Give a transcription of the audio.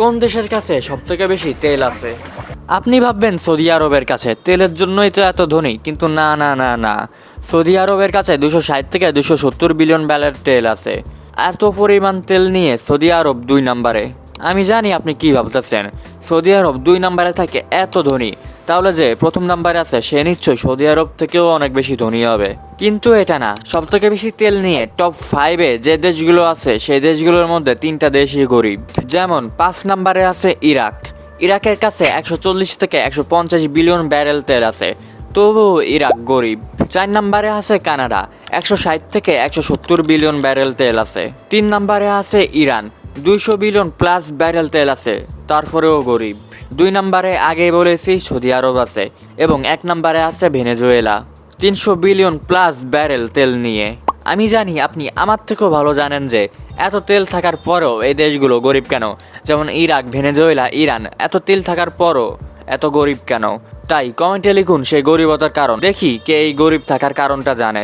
কোন দেশের কাছে সবথেকে বেশি তেল আছে? আপনি ভাববেন সৌদি আরবের কাছে, তেলের জন্যই তো এত ধনী, কিন্তু না না না না। সৌদি আরবের কাছে 260 থেকে 270 বিলিয়ন ব্যারেল তেল আছে। এত পরিমাণ তেল নিয়ে সৌদি আরব 2 নম্বরে। আমি জানি আপনি কি ভাবতেছেন, সৌদি আরব 2 নম্বরে থাকে এত ধনী, তাহলে যে প্রথম নাম্বারে আছে সে নিশ্চয়ই সৌদি আরব থেকেও অনেক বেশি ধনী হবে। কিন্তু এটা না, সবথেকে বেশি তেল নিয়ে টপ 5-এ যে দেশগুলো আছে সেই দেশগুলোর মধ্যে 3টা দেশই গরিব। যেমন 5 নম্বরে আছে ইরাক। ইরাকের কাছে 140 থেকে 150 বিলিয়ন ব্যারেল তেল আছে, তবুও ইরাক গরিব। 4 নম্বরে আছে কানাডা, 160 থেকে 170 বিলিয়ন ব্যারেল তেল আছে। 3 নম্বরে আছে ইরান, 200 বিলিয়ন প্লাস ব্যারেল তেল আছে, তারপরেও গরিব। 2 নম্বরে আগেই বলেছি সৌদি আরব আছে, এবং 1 নম্বরে আছে ভেনেজুয়েলা, 300 বিলিয়ন প্লাস ব্যারেল তেল নিয়ে। আমি জানি আপনি আমার থেকেও ভালো জানেন যে এত তেল থাকার পরও এই দেশগুলো গরিব কেন। যেমন ইরাক, ভেনেজুয়েলা, ইরান, এত তেল থাকার পরও এত গরিব কেন? তাই কমেন্টে লিখুন সেই গরিবতার কারণ, দেখি কে এই গরিব থাকার কারণটা জানে।